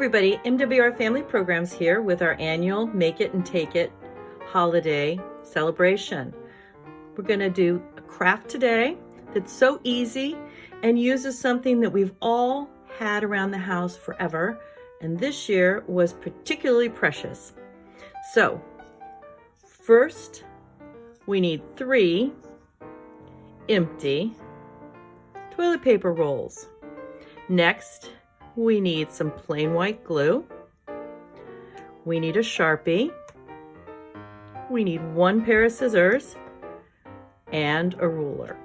everybody, MWR Family Programs here with our annual Make It and Take It holiday celebration. We're going to do a craft today that's so easy and uses something that we've all had around the house forever, and this year was particularly precious. So, first we need 3 empty toilet paper rolls. Next, we need some plain white glue. We need a Sharpie. We need 1 pair of scissors and a ruler.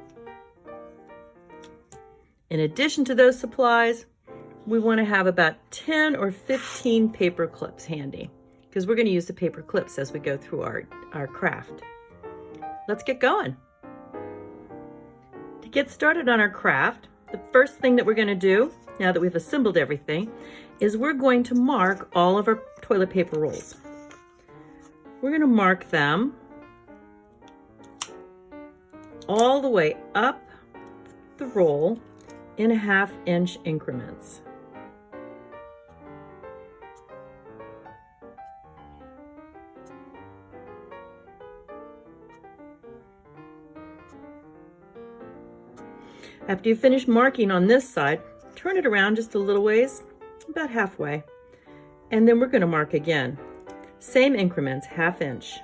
In addition to those supplies, we want to have about 10 or 15 paper clips handy because we're going to use the paper clips as we go through our craft. Let's get going. To get started on our craft, the first thing that we're going to do, now that we've assembled everything, is we're going to mark all of our toilet paper rolls. We're going to mark them all the way up the roll in 1/2 inch increments. After you finish marking on this side, turn it around just a little ways, about halfway, and then we're going to mark again. Same increments, 1/2 inch.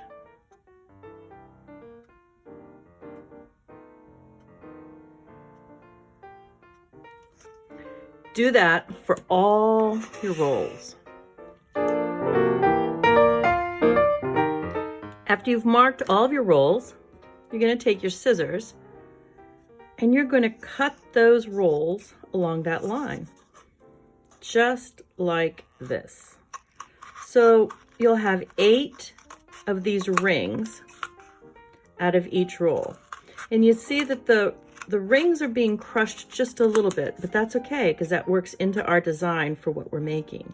Do that for all your rolls. After you've marked all of your rolls, you're going to take your scissors and you're going to cut those rolls along that line, just like this. So you'll have 8 of these rings out of each roll. And you see that the rings are being crushed just a little bit, but that's okay because that works into our design for what we're making.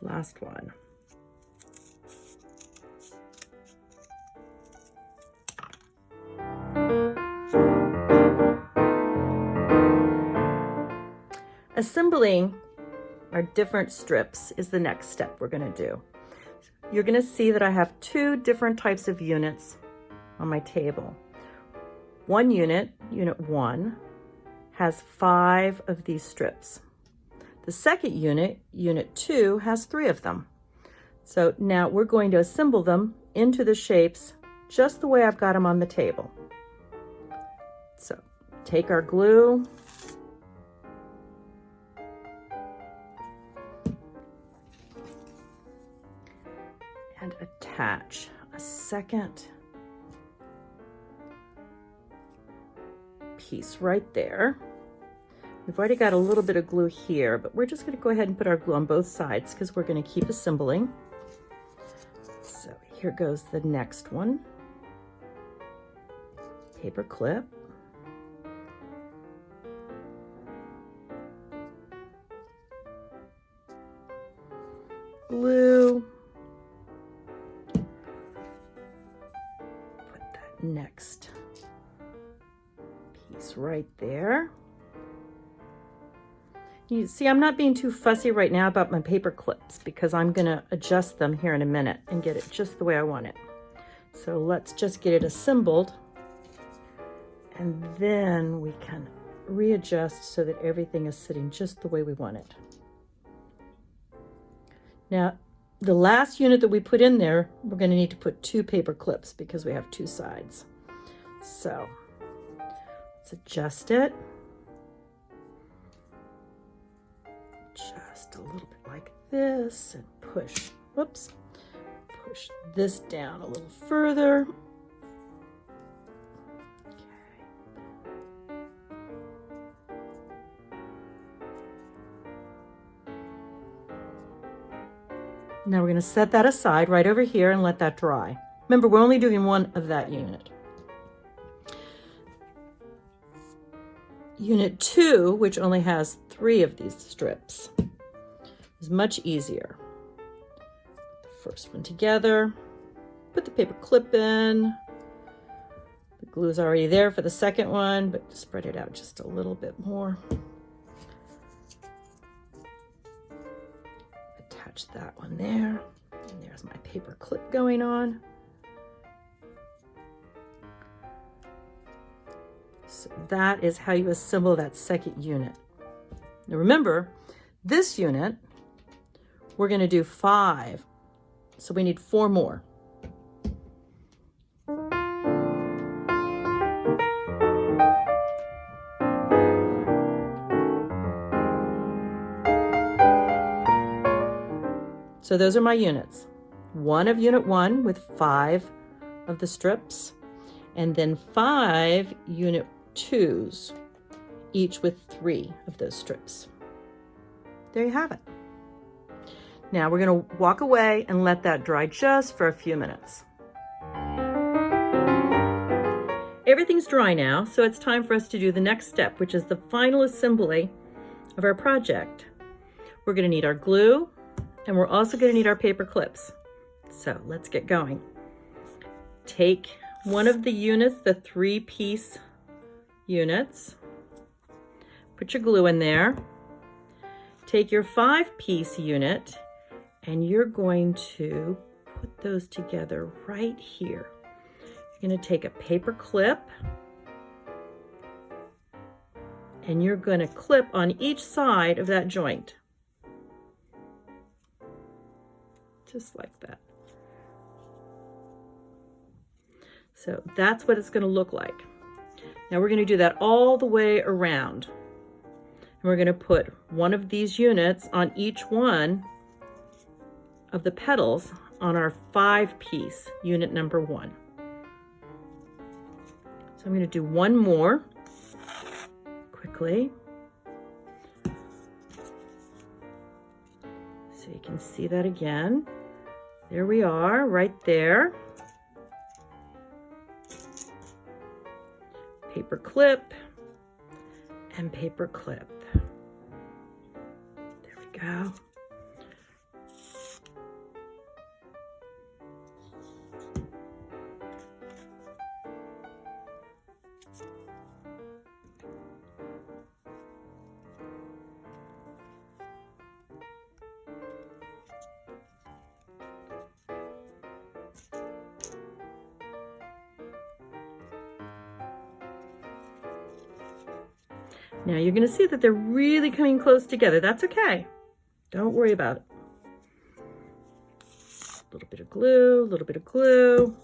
Last one. Assembling our different strips is the next step we're going to do. You're going to see that I have 2 different types of units on my table. One unit, unit 1, has 5 of these strips. The second unit, unit 2, has 3 of them. So now we're going to assemble them into the shapes just the way I've got them on the table. So take our glue, and attach a second piece right there. We've already got a little bit of glue here, but we're just going to go ahead and put our glue on both sides because we're going to keep assembling. So here goes the next one. Paper clip. Glue. Put that next piece right there. You see, I'm not being too fussy right now about my paper clips because I'm going to adjust them here in a minute and get it just the way I want it. So let's just get it assembled and then we can readjust so that everything is sitting just the way we want it. Now, the last unit that we put in there, we're going to need to put 2 paper clips because we have 2 sides. So let's adjust it. Just a little bit like this and push this down a little further. Now we're going to set that aside right over here and let that dry. Remember, we're only doing one of that unit. Unit 2, which only has 3 of these strips, is much easier. Put the first one together, put the paper clip in. The glue is already there for the second one, but spread it out just a little bit more. Attach that one there, and there's my paper clip going on. So that is how you assemble that second unit. Now remember, this unit, we're going to do 5, so we need 4 more. So those are my units. 1 of unit 1 with 5 of the strips, and then 5 unit 2s, each with 3 of those strips. There you have it. Now we're going to walk away and let that dry just for a few minutes. Everything's dry now, so it's time for us to do the next step, which is the final assembly of our project. We're going to need our glue, and we're also going to need our paper clips. So let's get going. Take one of the units, the 3-piece units, put your glue in there. Take your 5-piece unit, and you're going to put those together right here. You're going to take a paper clip, and you're going to clip on each side of that joint. Just like that. So that's what it's going to look like. Now we're going to do that all the way around. And we're going to put one of these units on each one of the petals on our 5-piece unit number 1. So I'm going to do one more quickly. So you can see that again. There we are, right there. Paper clip and paper clip. There we go. Now you're going to see that they're really coming close together. That's okay. Don't worry about it. A little bit of glue, a little bit of glue.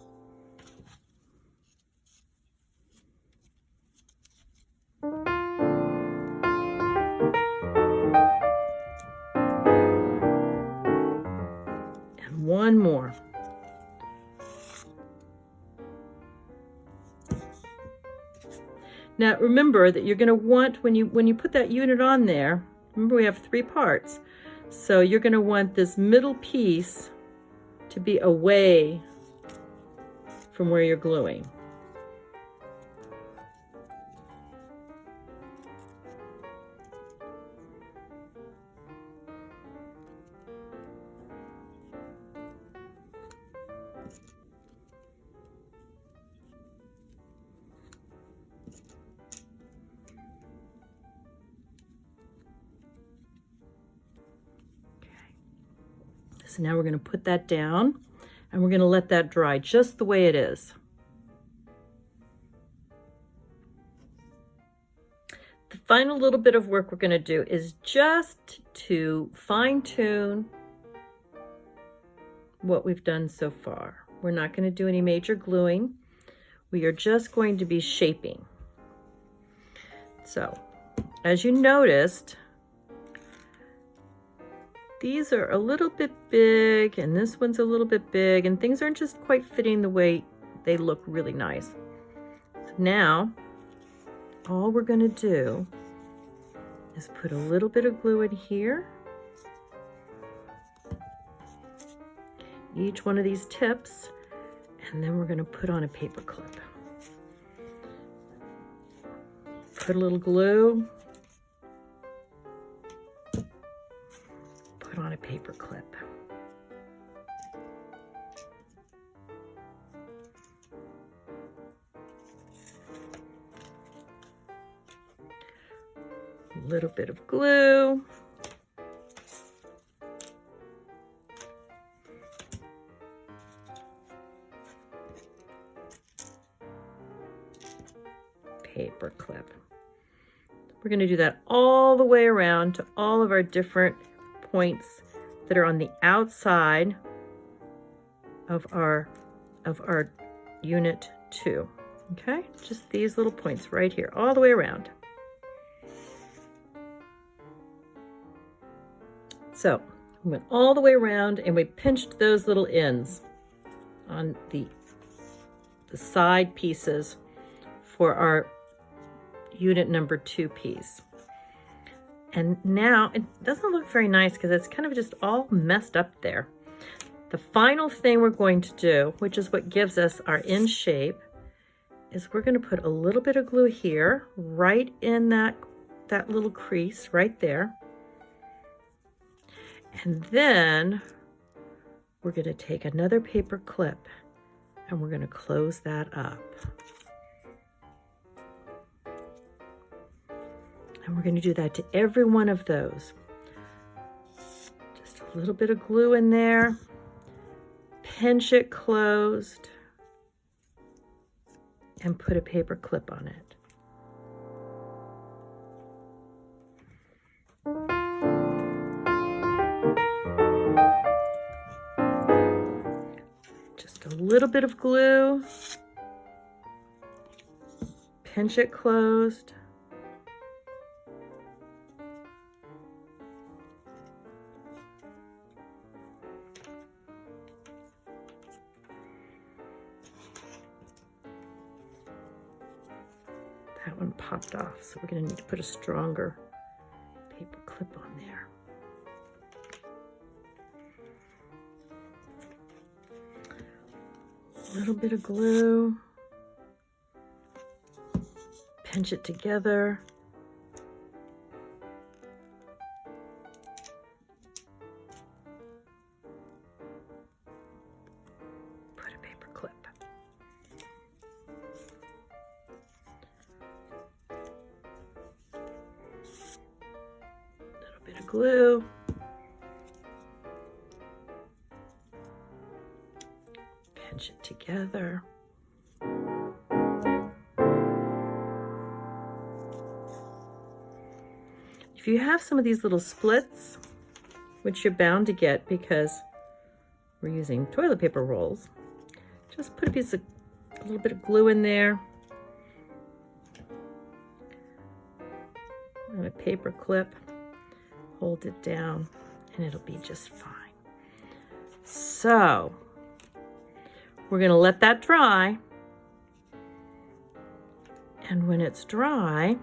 And one more. Now remember that you're going to want, when you put that unit on there, remember we have 3 parts. So you're going to want this middle piece to be away from where you're gluing. So now we're going to put that down and we're going to let that dry just the way it is. The final little bit of work we're going to do is just to fine-tune what we've done so far. We're not going to do any major gluing. We are just going to be shaping. So, as you noticed, these are a little bit big and this one's a little bit big and things aren't just quite fitting the way they look really nice. So now all we're going to do is put a little bit of glue in here each one of these tips, and then we're going to put on a paper clip. Put a little glue, put on a paper clip. A little bit of glue. Paper clip. We're going to do that all the way around to all of our different points that are on the outside of our unit 2. Okay, just these little points right here, all the way around. So we went all the way around and we pinched those little ends on the side pieces for our unit number 2 piece. And now it doesn't look very nice because it's kind of just all messed up there. The final thing we're going to do, which is what gives us our end shape, is we're going to put a little bit of glue here, right in that little crease right there. And then we're going to take another paper clip and we're going to close that up. And we're going to do that to every one of those. Just a little bit of glue in there. Pinch it closed. And put a paper clip on it. Just a little bit of glue. Pinch it closed. That one popped off, so we're going to need to put a stronger paper clip on there. A little bit of glue. Pinch it together. Put a paper clip. Bit of glue. Pinch it together. If you have some of these little splits, which you're bound to get because we're using toilet paper rolls, just put a little bit of glue in there and a paper clip. Hold it down and it'll be just fine. So we're going to let that dry. And when it's dry,